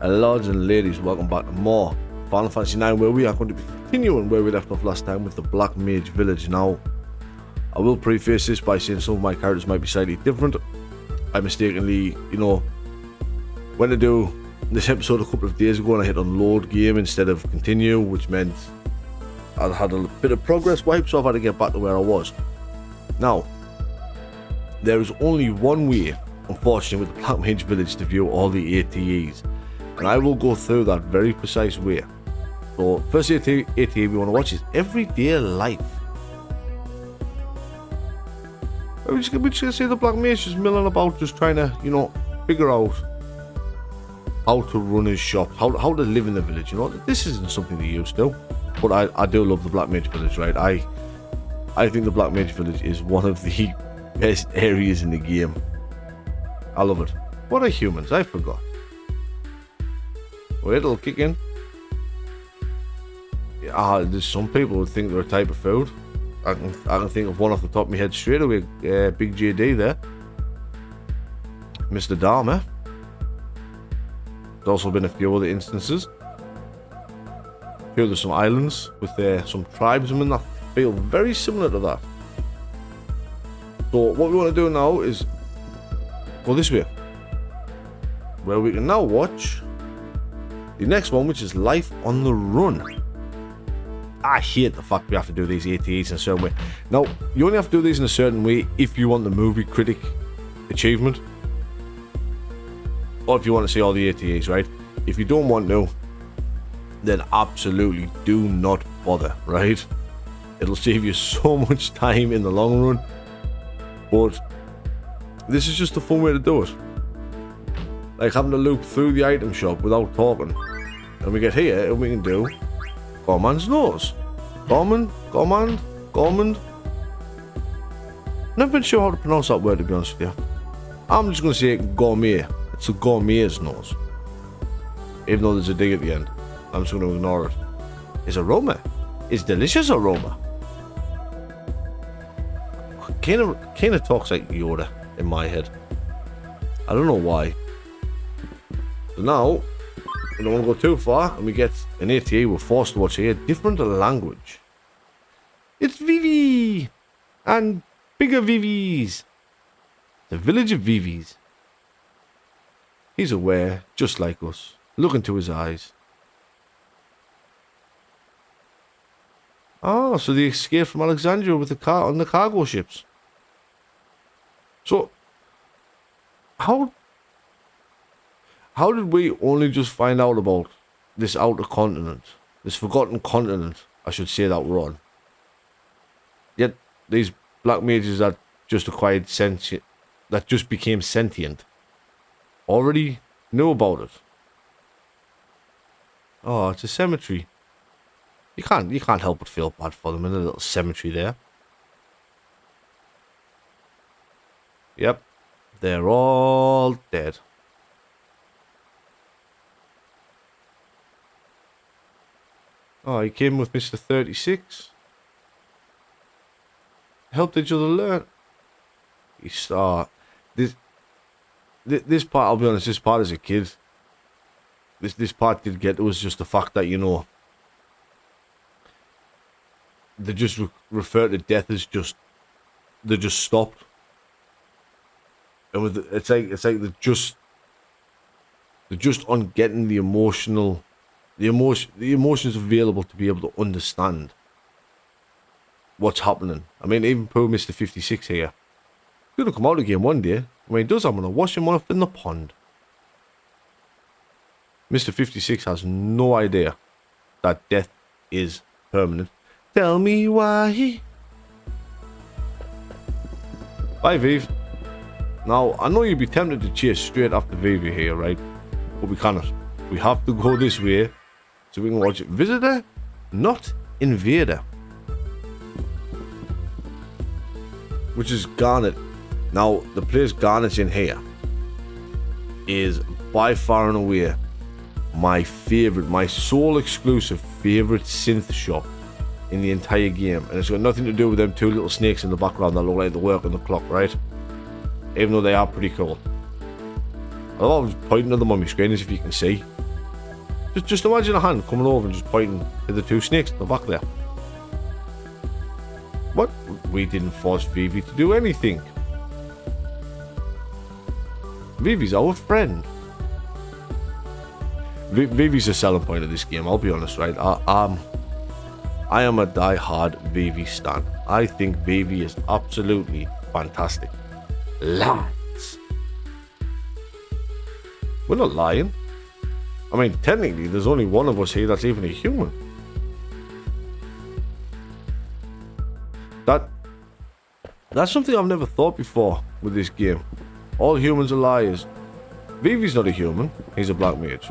Lords and ladies, welcome back to more Final Fantasy 9, where we are going to be continuing where we left off last time with the Black Mage Village. Now, I will preface this by saying some of my characters might be slightly different. I mistakenly, went to do this episode a couple of days ago and I hit unload game instead of continue, which meant I had a bit of progress wipe, so I've had to get back to where I was. Now, there is only one way, unfortunately, with the Black Mage Village to view all the A.T.Es, and I will go through that very precise way. So, first A.T.E we want to watch is Everyday Life. We're just going to see the Black Mage just milling about, just trying to, figure out how to run his shop, how to live in the village. This isn't something they used to, but I do love the Black Mage Village, right? I think the Black Mage Village is one of the best areas in the game. I love it. What are humans? I forgot. Wait, it'll kick in. There's some people who think they're a type of food. I can think of one off the top of my head straight away. Big JD there. Mr. Dharma. There's also been a few other instances. Here there's some islands with some tribesmen that feel very similar to that. So what we want to do now is go this way, where we can now watch the next one, which is Life on the Run. I hate the fact we have to do these A.T.Es in a certain way. Now, you only have to do these in a certain way if you want the movie critic achievement, or if you want to see all the A.T.Es, right? If you don't want to, then absolutely do not bother, right? It'll save you so much time in the long run, but this is just a fun way to do it. Like having to loop through the item shop without talking. And we get here and we can do Gorman's Nose. Gorman? Never been sure how to pronounce that word, to be honest with you. I'm just going to say gourmet. It's a gourmet's nose. Even though there's a dig at the end. I'm just going to ignore it. It's aroma. It's delicious aroma. Kind of talks like Yoda in my head. I don't know why. So now, we don't want to go too far, and we get an A.T.E we're forced to watch here, different language. It's Vivi! And bigger Vivis! The village of Vivis. He's aware, just like us. Look into his eyes. Oh, so they escaped from Alexandria with the car on the cargo ships. So, how did we only just find out about this outer continent, this forgotten continent, I should say, that we're on? Yet these black mages that just acquired sentient, that just became sentient, already knew about it. Oh, it's a cemetery. You can't help but feel bad for them in a little cemetery there. Yep, they're all dead. Oh, he came with Mr. 36. Helped each other learn. This part, I'll be honest, this part as a kid, this part did get, it was just the fact that, they just refer to death as they just stopped. And with it's like they're just on getting the emotions available to be able to understand what's happening. I mean, even poor Mr. 56 here, he's gonna come out again one day. When he does, I'm gonna wash him off in the pond. Mr. 56 has no idea that death is permanent. Tell me why. Bye, Viv. Now, I know you'd be tempted to chase straight after Vivi here, right? But we cannot. We have to go this way so we can watch it. Visitor, not invader. Which is Garnet. Now, the place Garnet's in here is by far and away my favourite, my sole exclusive favourite synth shop in the entire game. And it's got nothing to do with them two little snakes in the background that look like they work on the clock, right? Even though they are pretty cool. I was pointing to them on my screen as if you can see. Just imagine a hand coming over and just pointing at the two snakes at the back there. What? We didn't force Vivi to do anything. Vivi's our friend. Vivi's a selling point of this game, I'll be honest, right? I am a die-hard Vivi stan. I think Vivi is absolutely fantastic. Lads. We're not lying. I mean, technically, there's only one of us here that's even a human. That's something I've never thought before with this game. All humans are liars. Vivi's not a human. He's a black mage.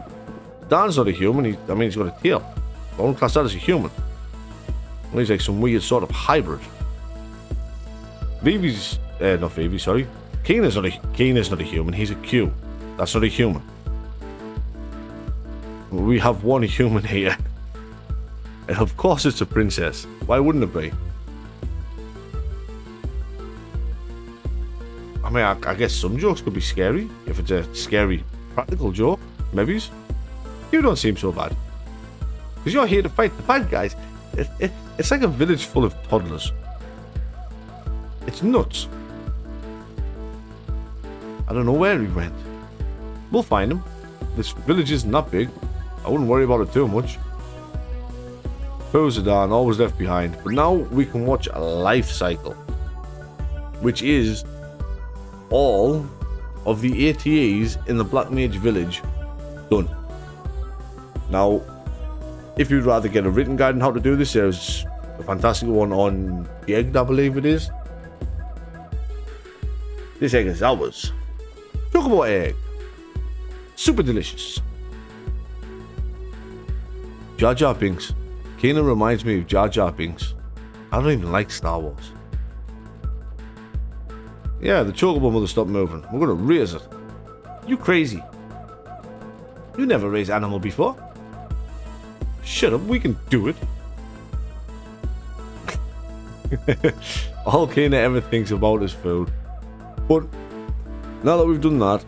Dan's not a human. He's got a tail. I won't class that as a human. He's like some weird sort of hybrid. Not Vivi, sorry. Keena's not a human. He's a Q. That's not a human. We have one human here. And of course it's a princess. Why wouldn't it be? I mean, I guess some jokes could be scary. If it's a scary, practical joke. Maybe. You don't seem so bad. Because you're here to fight the bad guys. It's like a village full of toddlers. It's nuts. I don't know where he went. We'll find him. This village isn't that big. I wouldn't worry about it too much. Poor Zidane, always left behind. But now we can watch a life cycle. Which is all of the A.T.Es in the Black Mage Village done. Now, if you'd rather get a written guide on how to do this, there's a fantastic one on the egg, I believe it is. This egg is ours. Chocobo egg. Super delicious. Jar Jar Binks. Kena reminds me of Jar Jar Binks. I don't even like Star Wars. Yeah, the chocobo mother stopped moving. We're gonna raise it. You crazy. You never raised animal before. Shut up, we can do it. All Kena ever thinks about is food. But now that we've done that,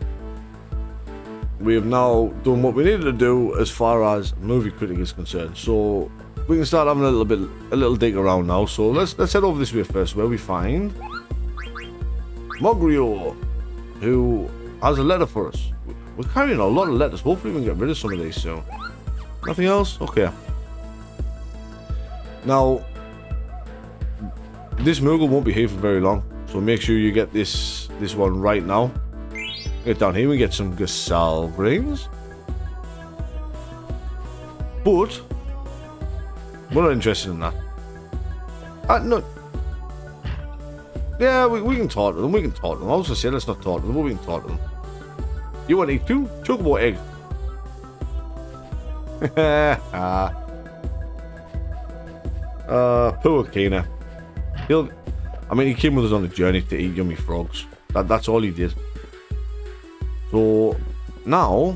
we have now done what we needed to do as far as movie critic is concerned. So we can start having a little dig around now. So let's head over this way first, where we find Mogrio, who has a letter for us. We're carrying a lot of letters. Hopefully we can get rid of some of these soon. Nothing else? Okay. Now, this Moogle won't be here for very long, so make sure you get this one right now. Get down here, we get some Gasal rings. But we're not interested in that. No. Yeah, we can talk to them. We can talk to them. I was gonna say let's not talk to them, but we can talk to them. You want to eat too? Chocobo egg. Poor Kena. He came with us on a journey to eat yummy frogs. That's all he did. So now,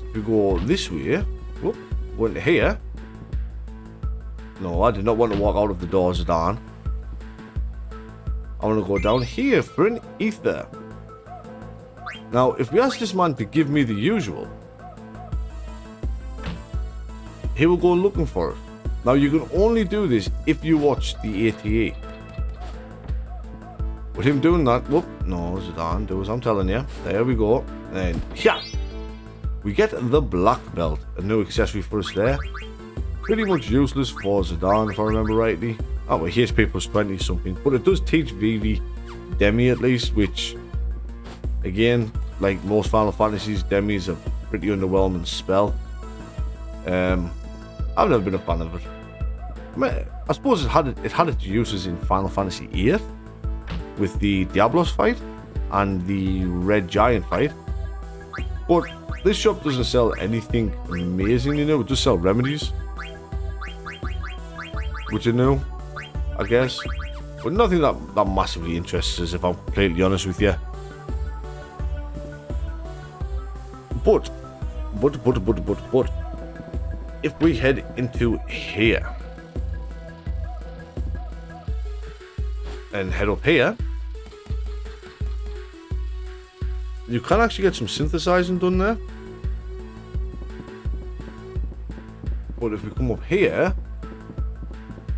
if we go this way, whoop, go into here. No, I did not want to walk out of the doors, Dan. I want to go down here for an ether. Now, if we ask this man to give me the usual, he will go looking for it. Now, you can only do this if you watch the A.T.E. With him doing that, whoop, no, Zidane, do as I'm telling you. There we go. And yeah, we get the black belt, a new accessory for us there. Pretty much useless for Zidane, if I remember rightly. Oh, well, here's people's 20 something, but it does teach Vivi Demi at least, which, again, like most Final Fantasies, Demi is a pretty underwhelming spell. I've never been a fan of it. I suppose it had its uses in Final Fantasy VIII with the Diablos fight and the Red Giant fight, but this shop doesn't sell anything amazing, you know. It does sell remedies, which are new, I guess, but nothing that massively interests us, if I'm completely honest with you. But if we head into here and head up here, you can actually get some synthesizing done there. But if we come up here,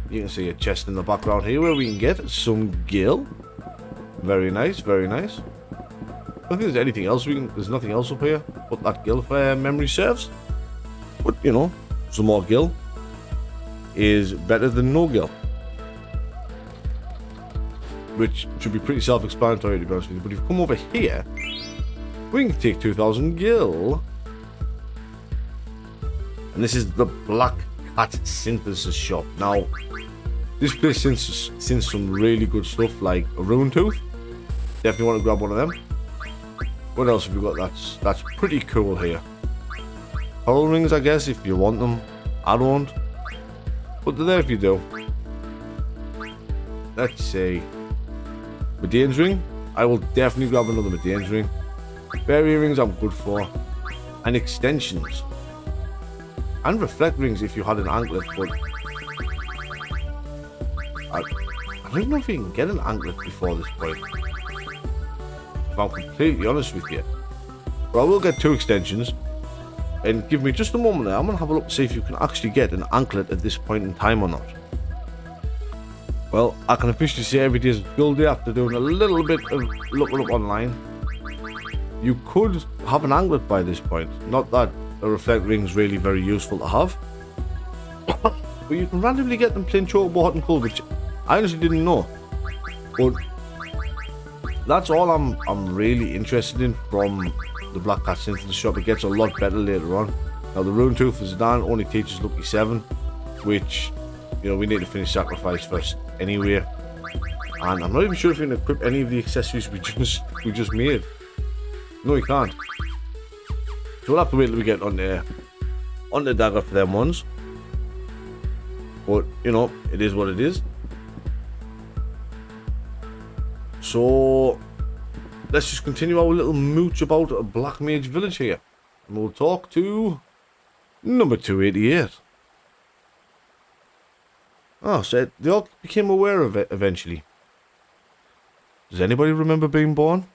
you can see a chest in the background here where we can get some gil. Very nice, very nice. I don't think there's anything else there's nothing else up here but that gil if memory serves. But, you know, some more gil is better than no gil. Which should be pretty self-explanatory, to be honest with you. But if you come over here, we can take 2,000 gil. And this is the Black Cat Synthesis Shop. Now, this place since some really good stuff like a rune tooth. Definitely want to grab one of them. What else have we got that's pretty cool here? Pearl rings, I guess, if you want them. I don't. But they're there if you do. Let's see. Medane's ring. I will definitely grab another Medane's ring. Fairy rings I'm good for. And extensions. And reflect rings if you had an anklet, but I don't even know if you can get an anklet before this point. If I'm completely honest with you. But I will get 2 extensions. And give me just a moment there. I'm going to have a look to see if you can actually get an anklet at this point in time or not. Well, I can officially say every day is a school day after doing a little bit of looking up online. You could have an anklet by this point. Not that a reflect ring is really very useful to have. But you can randomly get them playing chocobo hot and cold, which I honestly didn't know. But that's all I'm really interested in from the Black Cat Synthesis Shop. It gets a lot better later on. Now the Rune Tooth is done, only teaches Lucky 7, which, you know, we need to finish Sacrifice first anyway. And I'm not even sure if you can equip any of the accessories we just made. No, you can't. So we'll have to wait till we get on the dagger for them ones. But, you know, it is what it is. So let's just continue our little mooch about a Black Mage Village here. And we'll talk to number 288. Oh, so they all became aware of it eventually. Does anybody remember being born?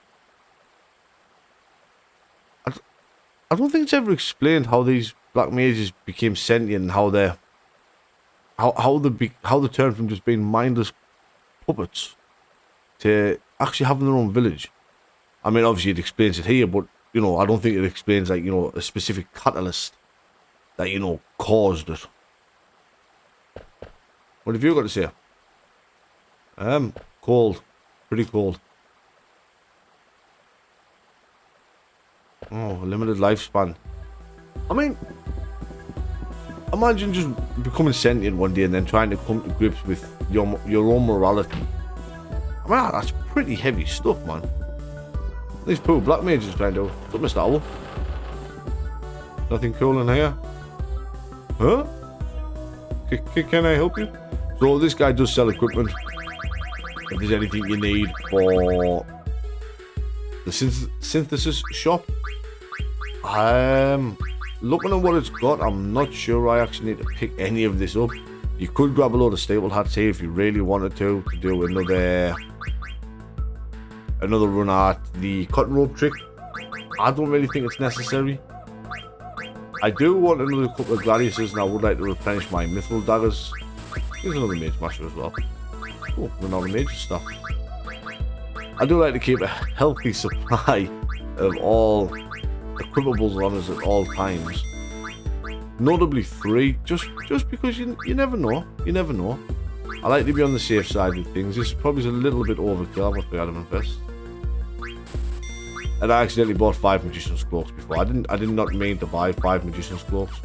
I don't think it's ever explained how these Black Mages became sentient and how they turned from just being mindless puppets to actually having their own village. I mean, obviously it explains it here, but, you know, I don't think it explains, like, you know, a specific catalyst that, you know, caused it. What have you got to say? Cold. Pretty cold. Oh, limited lifespan. I mean, imagine just becoming sentient one day and then trying to come to grips with your own morality. I mean, that's pretty heavy stuff, man. These poor Black Mages trying to... What's Mr. Owl? Nothing cool in here? Huh? Can I help you? So this guy does sell equipment. If there's anything you need for the synthesis shop. Looking at what it's got, I'm not sure I actually need to pick any of this up. You could grab a load of staple hats here if you really wanted to do another run at the cotton rope trick. I don't really think it's necessary. I do want another couple of gladiuses, and I would like to replenish my mithril daggers. Here's another mage master as well. Oh, we're not a mage stuff. I do like to keep a healthy supply of all equipables on us at all times. Notably 3, just because you never know. You never know. I like to be on the safe side of things. This probably is a little bit overkill, I must be adamant first. And I accidentally bought 5 Magician's Cloaks before. I did not mean to buy 5 Magician's Cloaks.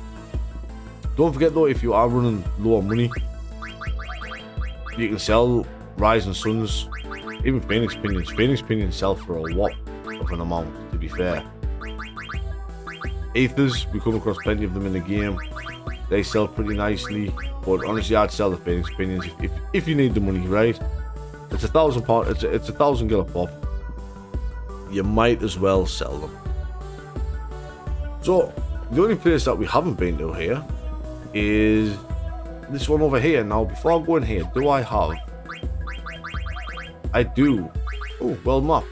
Don't forget though, if you are running low on money, you can sell Rising Suns, even Phoenix Pinions. Phoenix Pinions sell for a whop of an amount, to be fair. Aethers, we come across plenty of them in the game. They sell pretty nicely, but honestly I'd sell the Phoenix Pinions if you need the money, right? It's £1,000, it's 1,000 gil a pop. You might as well sell them. So the only place that we haven't been to here is this one over here. Now before I go in here, I do. Oh, well map.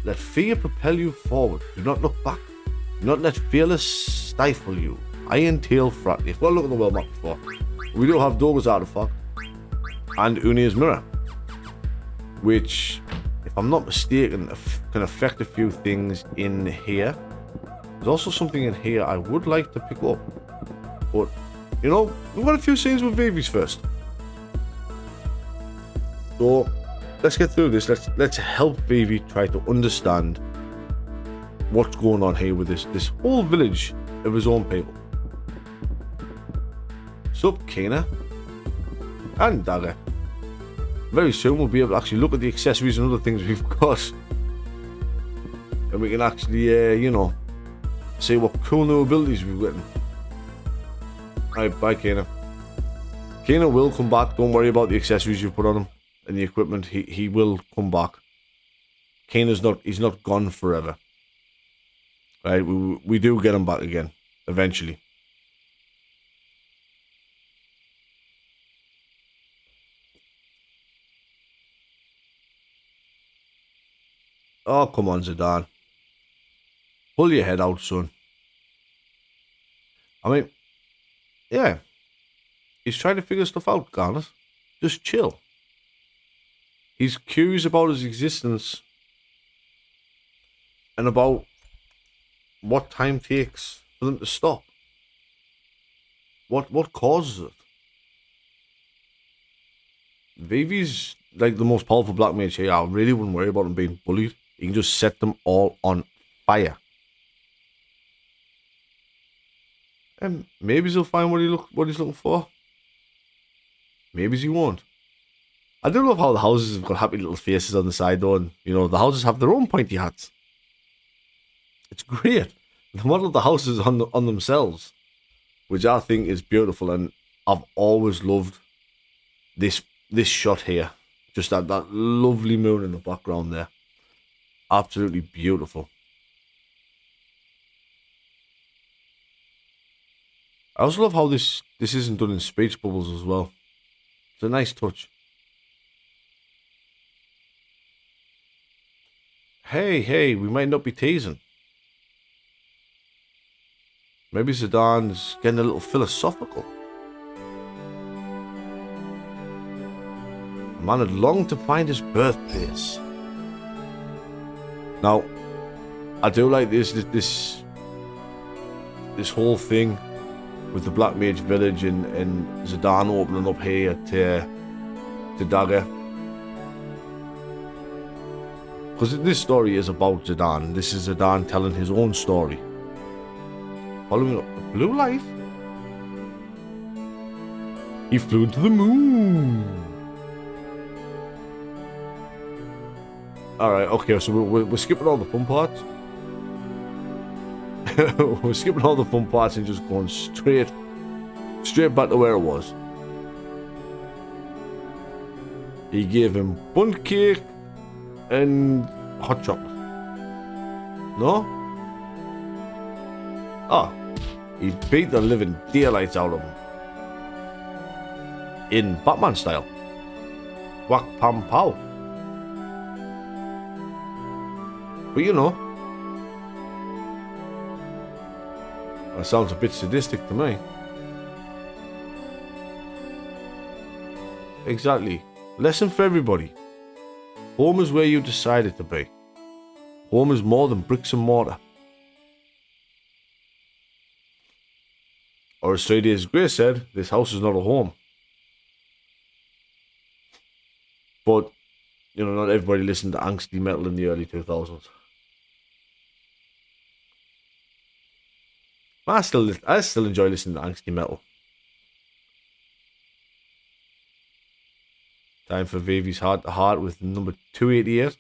Let fear propel you forward. Do not look back. Do not let fearless stifle you. Iron Tail Frat. If we're looking at the world map before, we do have Doga's Artifact and Unea's Mirror, which, if I'm not mistaken, can affect a few things in here. There's also something in here I would like to pick up, but you know, we've got a few scenes with Vivis first. So let's get through this. Let's help Vivi try to understand what's going on here with this whole village of his own people. Sup, Kena and Dagger. Very soon we'll be able to actually look at the accessories and other things we've got, and we can actually, you know, see what cool new abilities we've gotten. Alright, bye, Kena. Kena will come back. Don't worry about the accessories you put on him and the equipment. He will come back. He's not gone forever. Right, we do get him back again eventually. Oh, come on, Zidane. Pull your head out, son. I mean, yeah. He's trying to figure stuff out, Garnet. Just chill. He's curious about his existence and about what time takes for them to stop. What causes it? Vivi's like the most powerful black mage here. I really wouldn't worry about him being bullied. He can just set them all on fire. And maybe he'll find what he's looking for. Maybe he won't. I do love how the houses have got happy little faces on the side though, and you know, the houses have their own pointy hats. It's great. The model of the houses on themselves, which I think is beautiful, and I've always loved this shot here. Just that lovely moon in the background there. Absolutely beautiful. I also love how this isn't done in speech bubbles as well. It's a nice touch. Hey, we might not be teasing. Maybe Zidane's getting a little philosophical. The man had longed to find his birthplace. Now, I do like this whole thing with the Black Mage Village and Zidane opening up here to Dagger. Because this story is about Zidane. This is Zidane telling his own story. Following up the blue light, he flew to the moon. Alright, okay, so we're skipping all the fun parts. We're skipping all the fun parts and just going straight back to where it was. He gave him bundt cake and hot chocolate. No? Oh, he beat the living daylights out of him. In Batman style. Whack pam pow. But you know, that sounds a bit sadistic to me. Exactly. Lesson for everybody. Home is where you decide it to be. Home is more than bricks and mortar. Or as 3 Days Grace said, this house is not a home. But, you know, not everybody listened to angsty metal in the early 2000s. I still enjoy listening to angsty metal. Time for Vivi's Heart to Heart with number 288.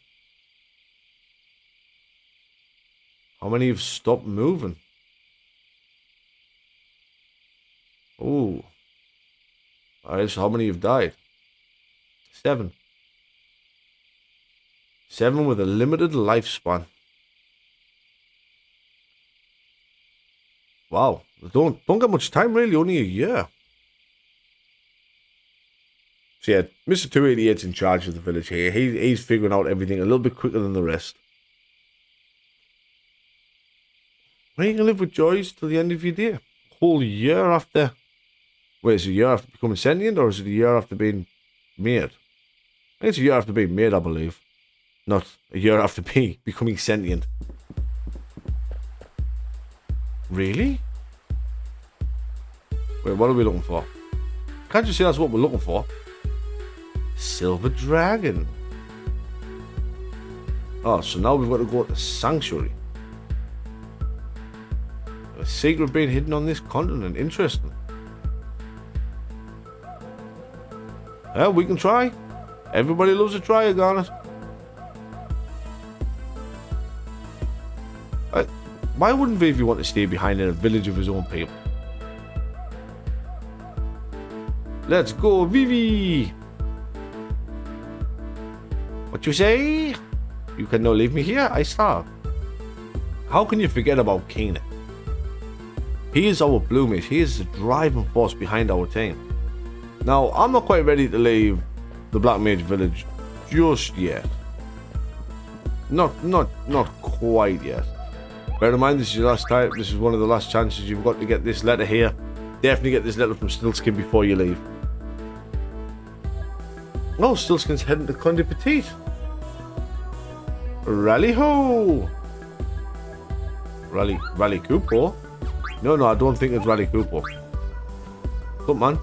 How many have stopped moving? Oh. Alright, so how many have died? 7. 7 with a limited lifespan. Wow. Don't get much time really, only a year. So yeah, Mr. 288's in charge of the village here. He's figuring out everything a little bit quicker than the rest. Well, you can live with joys till the end of your day. whole year after... Wait, is it a year after becoming sentient, or is it a year after being made? I think it's a year after being made, I believe. Not a year after becoming sentient. Really? Wait, what are we looking for? Can't you see that's what we're looking for? Silver dragon. Oh, so now we've got to go to Sanctuary. A secret being hidden on this continent. Interesting. Yeah, we can try. Everybody loves a try, Garnet. Why wouldn't Vivi want to stay behind in a village of his own people? Let's go, Vivi! What you say? You can now leave me here? I starve. How can you forget about Kana? He is our blue mage. He is the driving force behind our team. Now, I'm not quite ready to leave the Black Mage Village just yet. Not quite yet. Bear in mind, this is your last time. This is one of the last chances you've got to get this letter here. Definitely get this letter from Stillskin before you leave. Oh, Stillskin's heading to Conde Petit. Rally ho! Rally Kupo? No, I don't think it's Rally Kupo. Come on.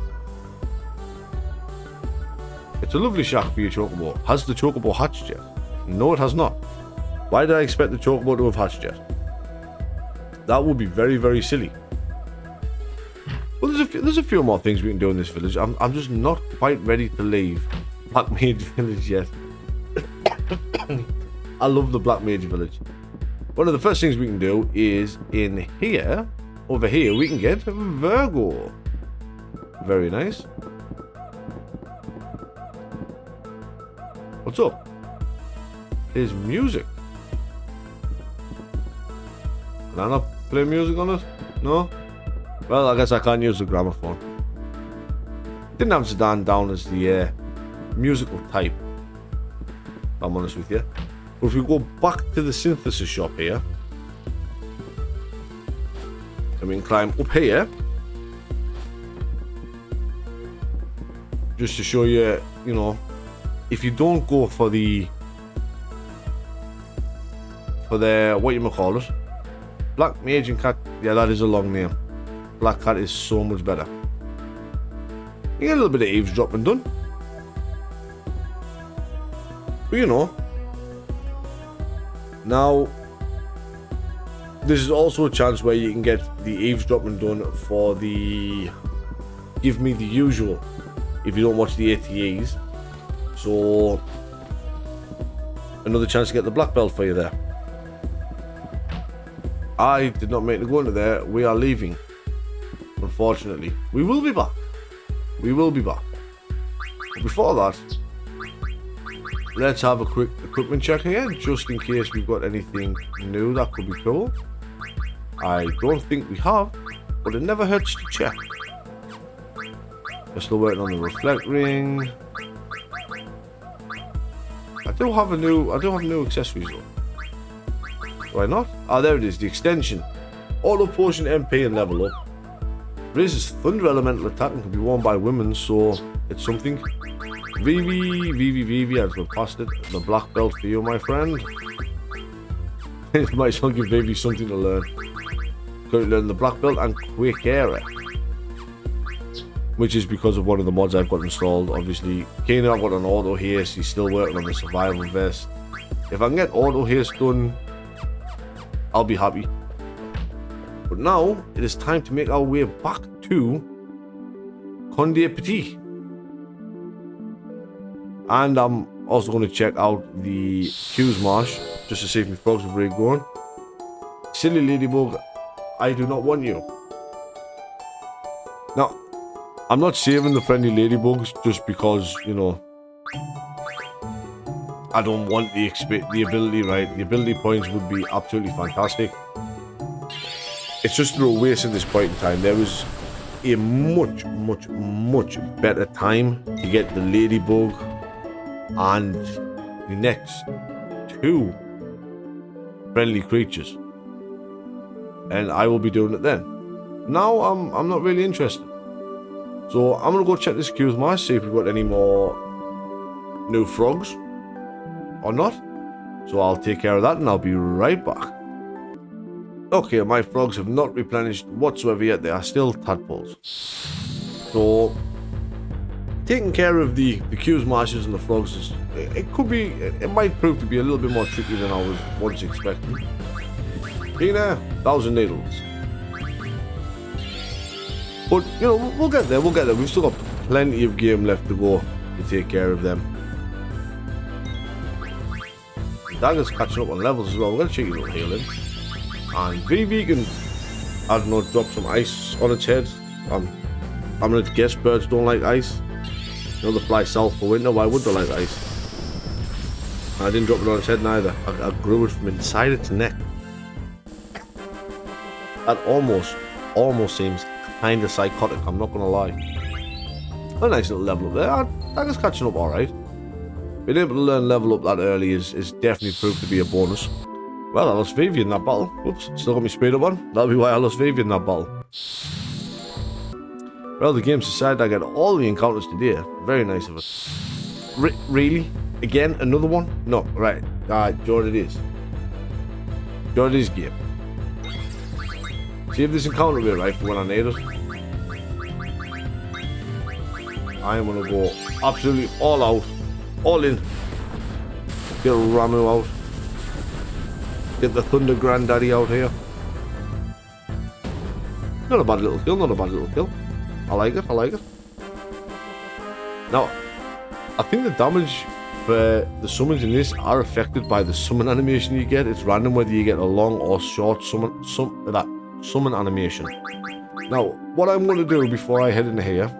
It's a lovely shack for your chocobo. Has the chocobo hatched yet? No, it has not. Why did I expect the chocobo to have hatched yet? That would be very, very silly. Well, there's a few more things we can do in this village. I'm just not quite ready to leave Black Mage Village yet. I love the Black Mage Village. One of the first things we can do is in here, over here, we can get Virgo. Very nice. What's up? There's music. Can I not play music on it? No? Well, I guess I can't use the gramophone. Didn't have Zidane down as the musical type, if I'm honest with you. But if we go back to the synthesis shop here, and we can climb up here, just to show you, you know, if you don't go for the what you call it, Black Mage and Cat, yeah, that is a long name. Black Cat is so much better. You get a little bit of eavesdropping done. But you know, now this is also a chance where you can get the eavesdropping done for the give me the usual if you don't watch the A.T.Es. So another chance to get the black belt for you there. I did not make the go into there. We are leaving, unfortunately. We will be back. We will be back. But before that, let's have a quick equipment check here, just in case we've got anything new that could be cool. I don't think we have, but it never hurts to check. We're still working on the reflect ring. I do have new accessories though. Why not? Ah, there it is, the extension. Auto potion MP and level up. Raises thunder elemental attack and can be worn by women, so it's something. Vivi, as we've passed it. The black belt for you, my friend. Might as well give Vivi something to learn. Going to learn the black belt and quick era, which is because of one of the mods I've got installed. Obviously, Kana, I've got an auto haste. He's still working on the survival vest. If I can get auto haste done, I'll be happy. But now it is time to make our way back to Conde Petit. And I'm also going to check out the Q's Marsh just to see if my frogs are really going. Silly ladybug, I do not want you. Now, I'm not saving the friendly ladybugs just because, you know, I don't want the ability, right? The ability points would be absolutely fantastic. It's just through a waste at this point in time. There was a much better time to get the ladybug and the next two friendly creatures. And I will be doing it then. now I'm not really interested. So I'm gonna go check this queues marsh, see if we've got any more new frogs or not. So I'll take care of that and I'll be right back. Okay, my frogs have not replenished whatsoever yet. They are still tadpoles. So taking care of the queues marshes and the frogs is, it might prove to be a little bit more tricky than I was once expecting. Tina, 1,000 needles. But you know, we'll get there. We've still got plenty of game left to go to take care of them. Dagger's catching up on levels as well. We're gonna check your little healing. And Vivi can, I don't know, drop some ice on its head. I'm gonna guess birds don't like ice. You know, they fly south for winter. Why would they like ice? And I didn't drop it on its head neither. I grew it from inside its neck. That almost seems kind of psychotic. I'm not gonna lie. A nice little level up there. Dagger's catching up all right. Being able to learn level up that early is definitely proved to be a bonus. Well, I lost Vivi in that battle. Whoops, still got me speed up on. That'll be why I lost Vivi in that battle. Well, the game's decided I get all the encounters today. Very nice of it. Really? Again, another one? No, right. Jordan it is. Jordan it is game. See if this encounter will be right for when I need it. I am gonna go absolutely all out. All in. Get Ramu out. Get the Thunder Granddaddy out here. Not a bad little kill, not a bad little kill. I like it, I like it. Now, I think the damage for the summons in this are affected by the summon animation you get. It's random whether you get a long or short summon animation. Now, what I'm going to do before I head into here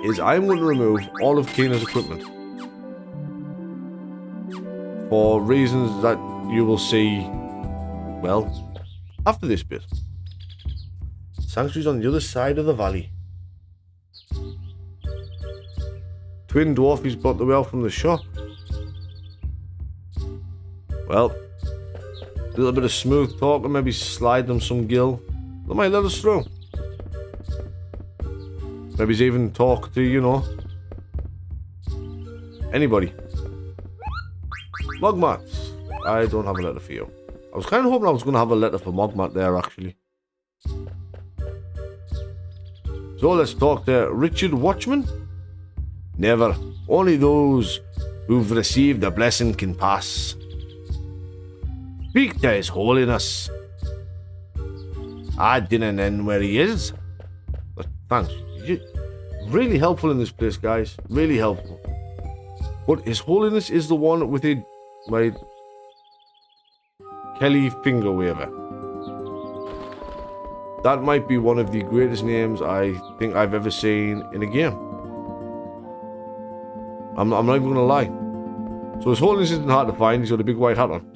is I'm going to remove all of Keena's equipment. For reasons that you will see, well, after this bit. Sanctuary's on the other side of the valley. Twin Dwarfies brought the way out from the shop. Well, a little bit of smooth talk and maybe slide them some gill. They might let us through. Maybe even talk to, you know, anybody. Mogmat, I don't have a letter for you. I was kind of hoping I was going to have a letter for Mogmat there, actually. So let's talk to Richard Watchman. Never. Only those who've received a blessing can pass. Speak to His Holiness. I didn't know where he is. But thanks. Really helpful in this place, guys. Really helpful. But His Holiness is the one with my Kelly finger waver. That might be one of the greatest names I think I've ever seen in a game. I'm not even going to lie. So His Holiness isn't hard to find. He's got a big white hat on.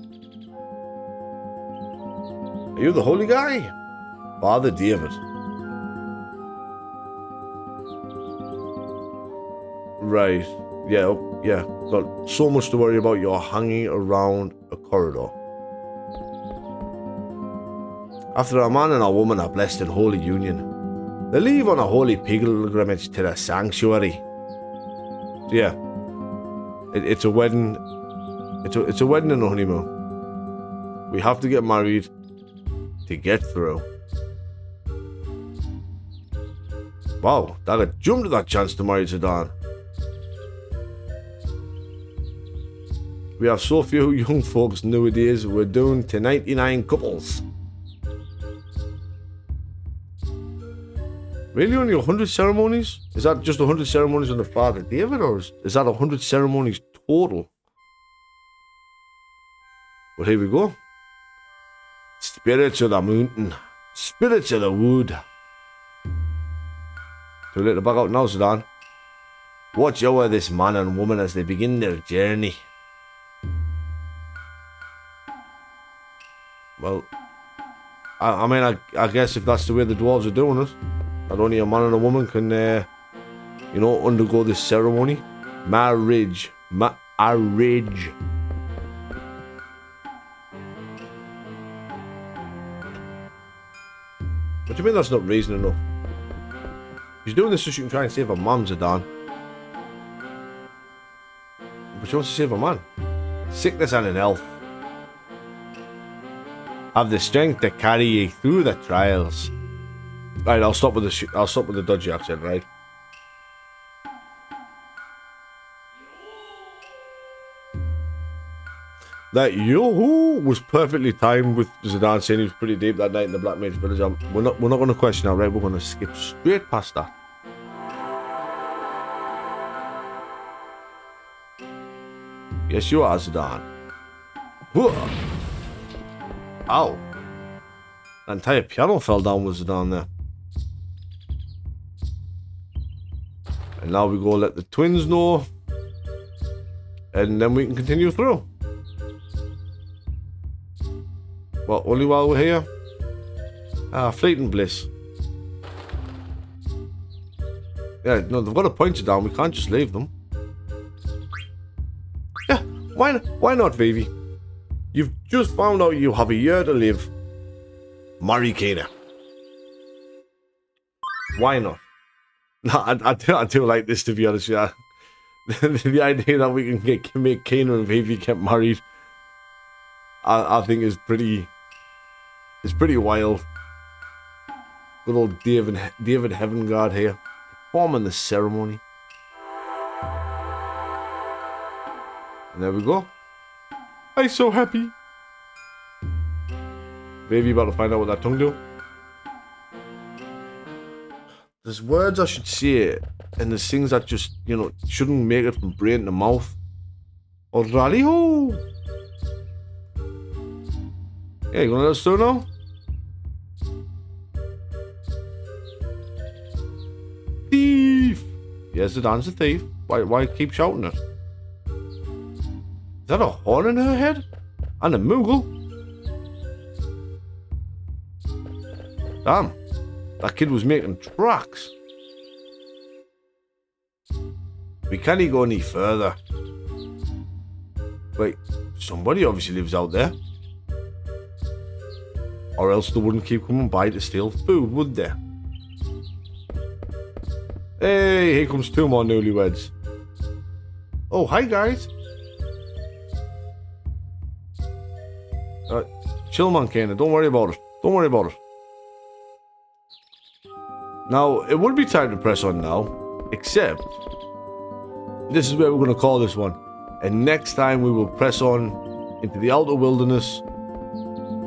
Are you the holy guy? Father David. Right. Yeah. Got so much to worry about. You're hanging around a corridor. After a man and a woman are blessed in holy union, they leave on a holy pilgrimage to the sanctuary. So yeah, it's a wedding. It's a wedding and a honeymoon. We have to get married to get through. Wow, Dagger jumped at that chance to marry Zidane. We have so few young folks nowadays. We're down to 99 couples. Really, only 100 ceremonies? Is that just 100 ceremonies on the Father David, or is that 100 ceremonies total? But here we go. Spirits of the mountain, spirits of the wood. Too late to back out now, Zidane. Watch over this man and woman as they begin their journey. Well, I mean, I guess if that's the way the dwarves are doing it, that only a man and a woman can, you know, undergo this ceremony. Marriage. Marriage. What do you mean that's not reason enough? She's doing this so she can try and save her mum, Zidane. But she wants to save her man. Sickness and an elf. Have the strength to carry you through the trials. Right, I'll stop with the dodgy accent, right? That yoo-hoo was perfectly timed with Zidane saying he was pretty deep that night in the Black Mage Village. We're not going to question that, right? We're going to skip straight past that. Yes, you are, Zidane. Whoa. Ow. The entire piano fell down with Zidane there. And now we go let the twins know. And then we can continue through. Well, only while we're here. Fleeting bliss. Yeah, no, they've got to point you down. We can't just leave them. Yeah, why not, Vivi? You've just found out you have a year to live. Marry Kana. Why not? No, I do like this, to be honest with you. The idea that we can make Kana and Vivi get married, I think is pretty. It's pretty wild. Good old David Heaven God here, performing the ceremony. And there we go. I'm so happy. Baby, about to find out what that tongue do. There's words I should say, and there's things that just, you know, shouldn't make it from brain to mouth. Or rally ho. Yeah, you gonna let us through now? Thief! Yes, Zidane's a thief. Why keep shouting it? Is that a horn in her head? And a moogle? Damn. That kid was making tracks. We can't go any further. Wait, somebody obviously lives out there. Or else they wouldn't keep coming by to steal food, would they? Hey, here comes two more newlyweds. Oh, hi guys. Chill, man, Kana. Don't worry about it. Don't worry about it. Now, it would be time to press on now, except this is where we're going to call this one. And next time we will press on into the outer wilderness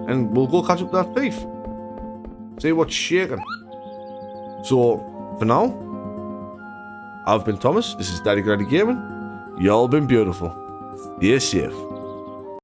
and we'll go catch up with that thief. See what's shaking. So, for now, I've been Thomas. This is Daddy Granny Gaming. Y'all been beautiful. Stay safe.